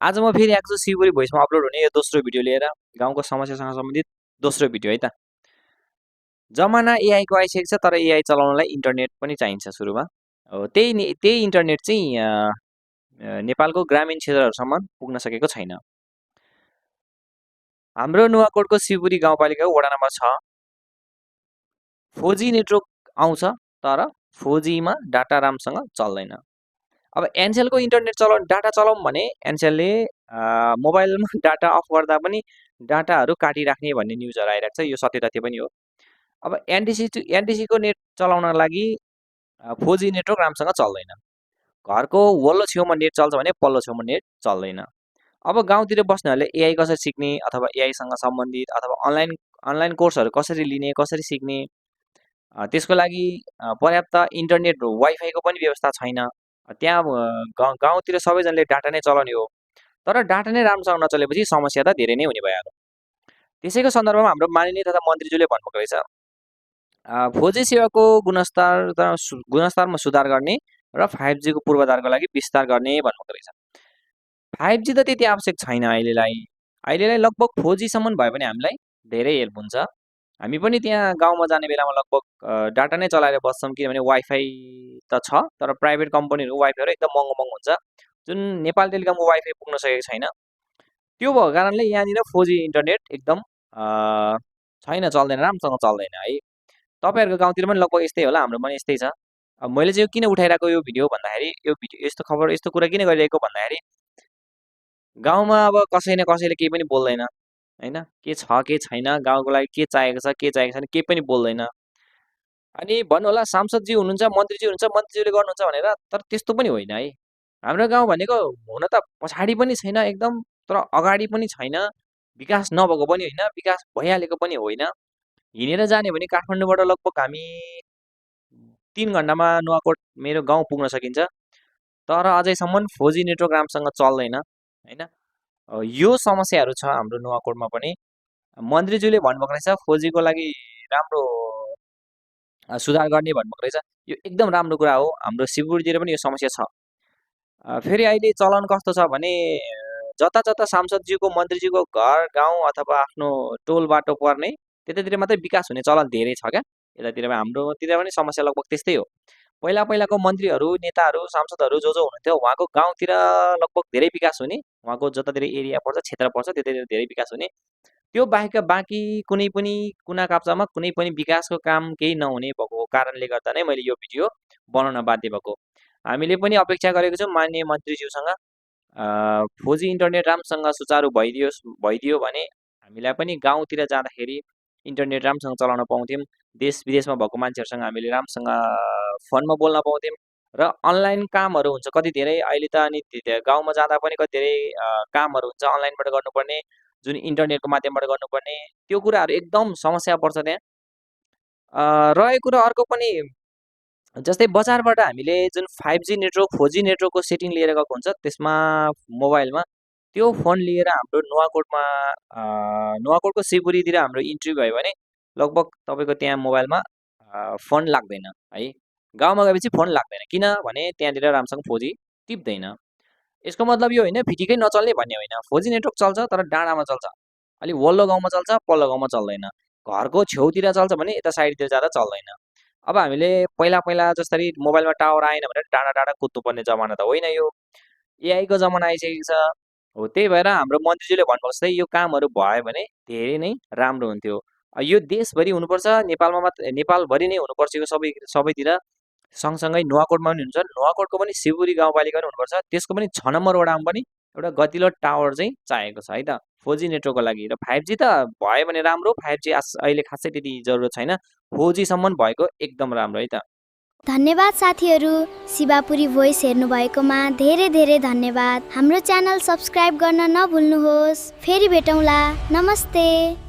आज म फेरि आएको छु शिवपुरी भोइसमा अपलोड हुने यो दोस्रो भिडियो लिएर गाउँको समस्यासँग सम्बन्धित दोस्रो भिडियो है त। जमाना एआईको आइसकेको छ तर एआई चलाउनलाई इन्टरनेट पनि चाहिन्छ सुरुमा। हो त्यही इन्टरनेट चाहिँ नेपालको ग्रामीण क्षेत्रहरूसम्म पुग्न सकेको छैन। हाम्रो नुवाकोटको शिवपुरी गाउँपालिकाको वडा नम्बर 6 4G नेटवर्क आउँछ तर 4Gमा डाटा राम्रोसँग चल्दैन। अब एनसेलको इन्टरनेट डाटा चलाउँ भने एनसेलले मोबाइलमा डाटा अफ गर्दा पनि डाटाहरू काटिराख्ने भन्ने न्युजहरू आइरहेको छ। यो सत्य तथ्य पनि हो। अब एनटिसीको नेट चलाउन लागि 4G नेटवर्क राम्रोसँग चल्दैन। घरको वल्लो छेउमा नेट चल्छ भने पल्लो छेउमा नेट चल्दैन। अब गाउँतिर बस्नेहरूले एआई कसरी सिक्ने अथवा एआईसँग सम्बन्धित अथवा अनलाइन कोर्सहरू कसरी लिने कसरी सिक्ने त्यसको लागि पर्याप्त इन्टरनेट वाइफाईको पनि व्यवस्था छैन। त्यहाँ गाउँतिर सबैजनाले डाटा नै चलाउने हो तर डाटा नै राम्रोसँग नचलेपछि समस्या त धेरै नै हुने भइहाल्यो। त्यसैको सन्दर्भमा हाम्रो माननीय तथा मन्त्रीज्यूले भन्नुभएको रहेछ 4G सेवाको गुणस्तरमा सुधार गर्ने र 5G को पूर्वाधारको लागि विस्तार गर्ने भन्नुभएको रहेछ। 5G त त्यति आवश्यक छैन अहिलेलाई लगभग 4G सम्म भयो भने हामीलाई धेरै हेल्प हुन्छ। हामी पनि त्यहाँ गाउँमा जाने बेलामा लगभग डाटा नै चलाएर बस्छौँ किनभने वाइफाई त छ तर प्राइभेट कम्पनीहरूको वाइफाईहरू एकदम महँगो हुन्छ जुन नेपाल टेलिकमको वाइफाई पुग्न सकेको छैन। त्यो भएको कारणले यहाँनिर 4G इन्टरनेट एकदम छैन, चल्दैन, राम्रोसँग चल्दैन है। तपाईँहरूको गाउँतिर पनि लगभग यस्तै होला, हाम्रो पनि यस्तै छ। अब मैले चाहिँ यो किन उठाइरहेको यो भिडियो भन्दाखेरि यो भिडियो यस्तो खबर यस्तो कुरा किन गरिरहेको भन्दाखेरि गाउँमा अब कसैले केही पनि बोल्दैन हैन, के छ के छैन, गाउँको लागि के चाहिएको छ के चाहिएको छैन केही पनि बोल्दैन। अनि भन्नु होला सांसदजी हुनुहुन्छ मन्त्रीजी हुनुहुन्छ मन्त्रीज्यूले गर्नुहुन्छ भनेर, तर त्यस्तो पनि होइन है। हाम्रो गाउँ भनेको हुन त पछाडि पनि छैन एकदम तर अगाडि पनि छैन, विकास नभएको पनि होइन, विकास भइहालेको पनि होइन। हिँडेर जाने भने काठमाडौँबाट लगभग हामी 3 घण्टामा नुवाकोट मेरो गाउँ पुग्न सकिन्छ तर अझैसम्म 4G नेटवर्क राम्रोसँग चल्दैन हैन। यो समस्याहरू छ हाम्रो नुवाकोटमा पनि। मन्त्रीज्यूले भन्नुभएको रहेछ 4G को लागि राम्रो सुधार गर्ने भन्नुभएको रहेछ। यो एकदम राम्रो कुरा हो। हाम्रो शिवपुरीतिर पनि यो समस्या छ। फेरि अहिले चलन कस्तो छ भने जता सांसदज्यूको मन्त्रीज्यूको घर गाउँ अथवा आफ्नो टोल बाटो पर्ने त्यतातिर मात्रै विकास हुने चलन धेरै छ क्या। यतातिर हाम्रोतिर पनि समस्या लगभग त्यस्तै हो। पहिलाको मन्त्रीहरू नेताहरू सांसदहरू जो हुनुहुन्थ्यो उहाँको गाउँतिर लगभग धेरै विकास हुने, उहाँको जतातिर एरिया पर्छ क्षेत्र पर्छ त्यतातिर धेरै विकास हुने। त्यो बाहेक बाँकी कुनै पनि कुना काप्चामा कुनै पनि विकासको काम केही नहुने भएको कारणले गर्दा नै मैले यो भिडियो बनाउन बाध्य भएको। हामीले पनि अपेक्षा गरेको छौँ माननीय मन्त्रीज्यूसँग 4G इन्टरनेट राम्रोसँग सुचारू भइदियो भने हामीलाई पनि गाउँतिर जाँदाखेरि इन्टरनेट राम्रोसँग चलाउन पाउँथ्यौँ। देश विदेशमा भएको मान्छेहरूसँग हामीले राम्रोसँग फोनमा बोल्न पाउँथ्यौँ र अनलाइन कामहरू हुन्छ कति धेरै अहिले त अनि गाउँमा जाँदा पनि कति धेरै कामहरू हुन्छ अनलाइनबाट गर्नुपर्ने जुन इन्टरनेटको माध्यमबाट गर्नुपर्ने त्यो कुराहरू एकदम समस्या पर्छ त्यहाँ। रहेको कुरा अर्को पनि जस्तै बजारबाट हामीले जुन 5G नेटवर्क 4G नेटवर्कको सेटिङ लिएर गएको हुन्छ त्यसमा मोबाइलमा त्यो फोन लिएर हाम्रो नुवाकोटको शिवपुरीतिर हाम्रो इन्ट्री भयो भने लगभग तपाईँको त्यहाँ मोबाइलमा फोन लाग्दैन है। गाउँमा गएपछि फोन लाग्दैन किनभने त्यहाँनिर राम्रोसँग 4G टिप्दैन। यसको मतलब यो होइन फिटिकै नचल्ने भन्ने होइन, 4G नेटवर्क चल्छ तर डाँडामा चल्छ, अलिक वल्लो गाउँमा चल्छ पल्लो गाउँमा चल्दैन। घरको छेउतिर चल्छ भने यता साइडतिर जाँदा चल्दैन। अब हामीले पहिला जसरी मोबाइलमा टावर आएन भनेर डाँडा कुद्नुपर्ने जमाना त होइन यो, एआईको जमाना आइसकेको छ। हो त्यही भएर हाम्रो मन्त्रीज्यूले भन्नुभएको जस्तै यो कामहरू भयो भने धेरै नै राम्रो हुन्थ्यो। यो देशभरि हुनुपर्छ, नेपालभरि नै हुनुपर्छ यो सबैतिर। सँगसँगै नुवाकोटमा पनि हुन्छ, नुवाकोटको पनि शिवपुरी गाउँपालिका पनि हुनुपर्छ, त्यसको पनि 6 नम्बर वडामा पनि एउटा गतिलो टावर चाहिँ चाहिएको छ है त 4G नेटवर्कको लागि। र 5G त भयो भने राम्रो, 5G अहिले खासै त्यति जरुरत छैन, 4G सम्म भएको एकदम राम्रो है त। धन्यवाद साथीहरू, शिवपुरी भोइस हेर्नुभएकोमा धेरै धन्यवाद। हाम्रो च्यानल सब्स्क्राइब गर्न नभुल्नुहोस्। फेरि भेटौँला, नमस्ते।